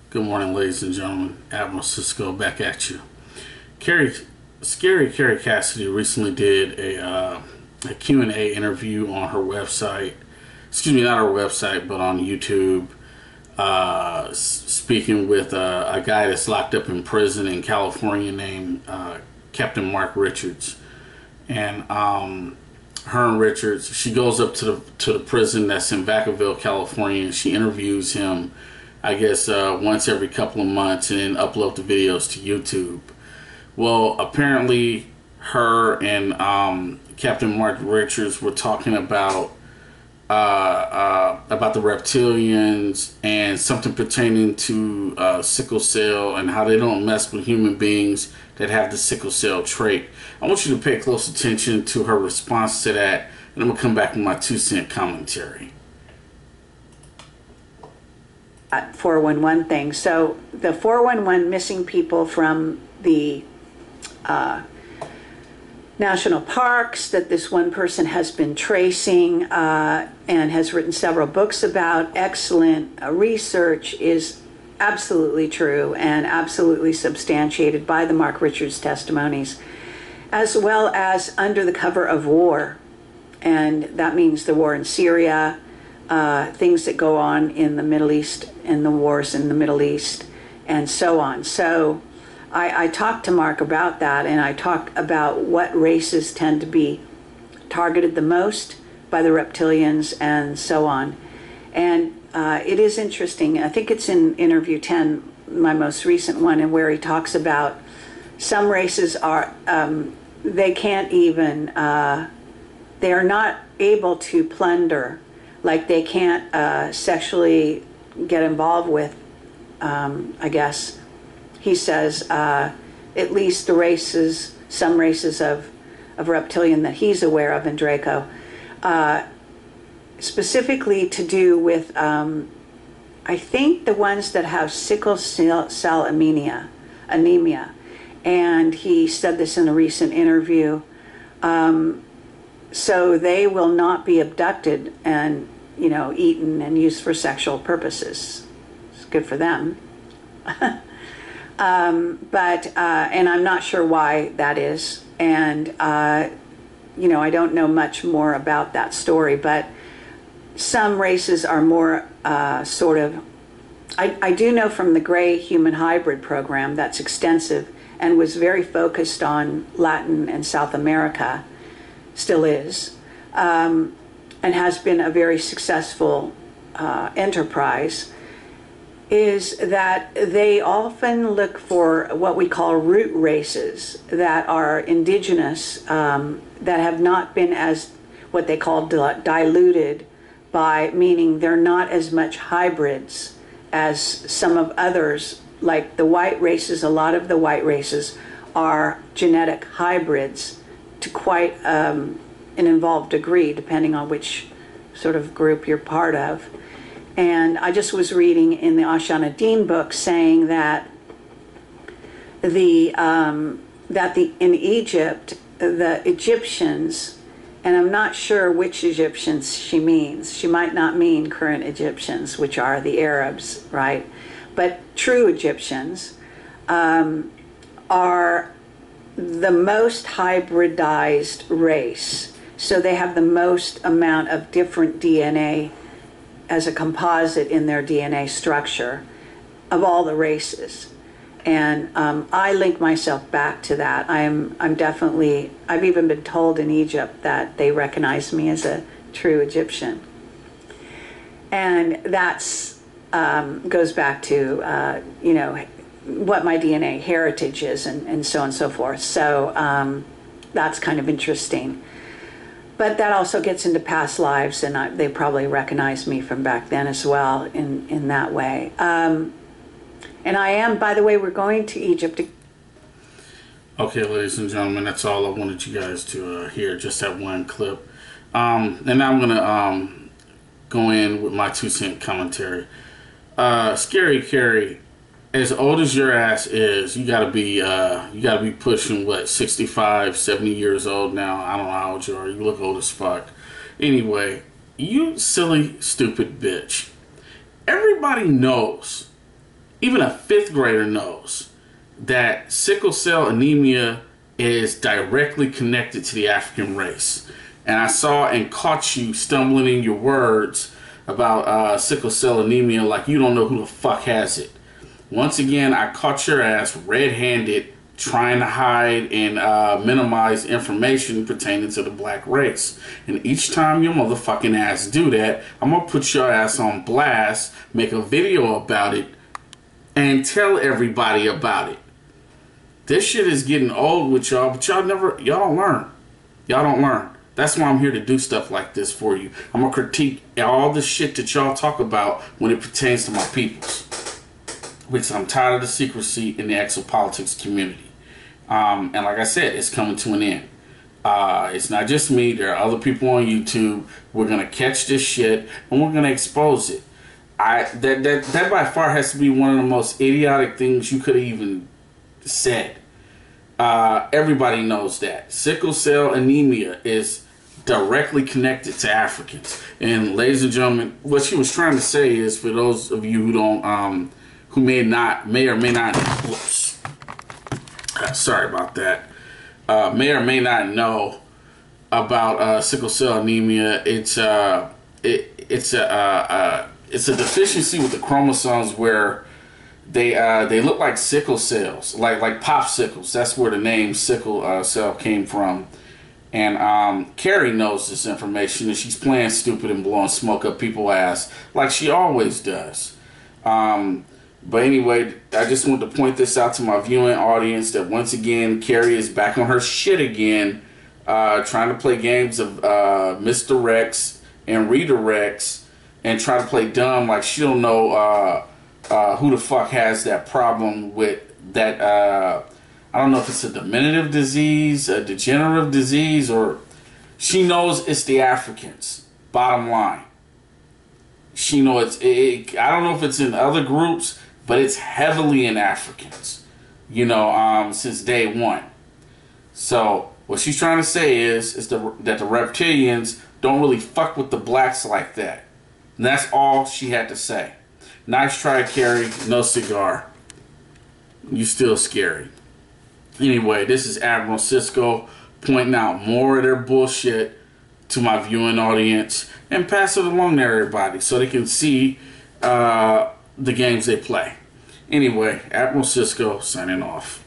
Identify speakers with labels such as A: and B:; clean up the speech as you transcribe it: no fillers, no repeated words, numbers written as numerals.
A: Good morning, ladies and gentlemen. Admiral Sickle back at you. Scary Kerry Cassidy recently did a Q&A interview on her website. Excuse me, not her website, but on YouTube. Speaking with a guy that's locked up in prison in California named Captain Mark Richards. And her and Richards, she goes up to the prison that's in Vacaville, California, and she interviews him, I guess, once every couple of months, and then upload the videos to YouTube. Well, apparently her and Captain Mark Richards were talking about the reptilians and something pertaining to sickle cell and how they don't mess with human beings that have the sickle cell trait. I want you to pay close attention to her response to that, and I'm going to come back with my 2-cent commentary.
B: 411 thing. So the 411 missing people from the national parks that this one person has been tracing and has written several books about, excellent research, is absolutely true and absolutely substantiated by the Mark Richards testimonies, as well as under the cover of war. And that means the war in Syria, things that go on in the Middle East and the wars in the Middle East and so on. So I talked to Mark about that, and I talked about what races tend to be targeted the most by the reptilians and so on. And it is interesting. I think it's in interview 10, my most recent one, and where he talks about some races are, they can't even, they are not able to plunder. Like they can't sexually get involved with, I guess, he says, at least the races, some races of reptilian that he's aware of in Draco, specifically to do with, I think the ones that have sickle cell anemia. And he said this in a recent interview. So they will not be abducted and, eaten and used for sexual purposes. It's good for them. And I'm not sure why that is. And, I don't know much more about that story, but some races are more I do know from the Gray Human Hybrid program that's extensive and was very focused on Latin and South America, still is, and has been a very successful enterprise, is that they often look for what we call root races that are indigenous, that have not been as what they call diluted by, meaning they're not as much hybrids as some of others, like the white races. A lot of the white races are genetic hybrids to quite an involved degree, depending on which sort of group you're part of. And I just was reading in the Ashana Dean book saying that in Egypt, the Egyptians, and I'm not sure which Egyptians she means. She might not mean current Egyptians, which are the Arabs, right? But true Egyptians are the most hybridized race. So they have the most amount of different DNA as a composite in their DNA structure of all the races. And I link myself back to that. I'm definitely, I've even been told in Egypt that they recognize me as a true Egyptian. And that's goes back to, what my DNA heritage is and so on and so forth. So that's kind of interesting. But that also gets into past lives, and they probably recognize me from back then as well in that way. And I am, by the way, we're going to Egypt.
A: Okay, ladies and gentlemen, that's all I wanted you guys to hear, just that one clip. And now I'm going to go in with my 2-cent commentary. Scary Kerry, as old as your ass is, you gotta be pushing, what, 65, 70 years old now. I don't know how old you are. You look old as fuck. Anyway, you silly, stupid bitch. Everybody knows even a fifth grader knows that sickle cell anemia is directly connected to the African race. And I saw and caught you stumbling in your words about sickle cell anemia like you don't know who the fuck has it. Once again, I caught your ass red-handed trying to hide and minimize information pertaining to the black race. And each time your motherfucking ass do that, I'm gonna put your ass on blast, make a video about it, and tell everybody about it. This shit is getting old with y'all, but y'all don't learn. Y'all don't learn. That's why I'm here to do stuff like this for you. I'm gonna critique all the shit that y'all talk about when it pertains to my peoples. Because I'm tired of the secrecy in the exopolitics community. And like I said, it's coming to an end. It's not just me. There are other people on YouTube. We're gonna catch this shit and we're gonna expose it. That by far has to be one of the most idiotic things you could have even said. Everybody knows that sickle cell anemia is directly connected to Africans. And ladies and gentlemen, what she was trying to say is, for those of you who don't, who may or may not, whoops, sorry about that, may or may not know about sickle cell anemia. It's a deficiency with the chromosomes where they look like sickle cells, like popsicles. That's where the name sickle cell came from. And Kerry knows this information, and she's playing stupid and blowing smoke up people's ass like she always does. But anyway, I just want to point this out to my viewing audience that once again, Kerry is back on her shit again, trying to play games of misdirects and redirects and try to play dumb like she don't know who the fuck has that problem with that. I don't know if it's a diminutive disease, a degenerative disease, or she knows it's the Africans. Bottom line. She knows I don't know if it's in other groups, but it's heavily in Africans, you know, since day one. So what she's trying to say is that the reptilians don't really fuck with the blacks like that. And that's all she had to say. Nice try, Kerry. No cigar. You still scary. Anyway, this is Admiral Cisco pointing out more of their bullshit to my viewing audience and pass it along to everybody so they can see the games they play. Anyway, Admiral Cisco signing off.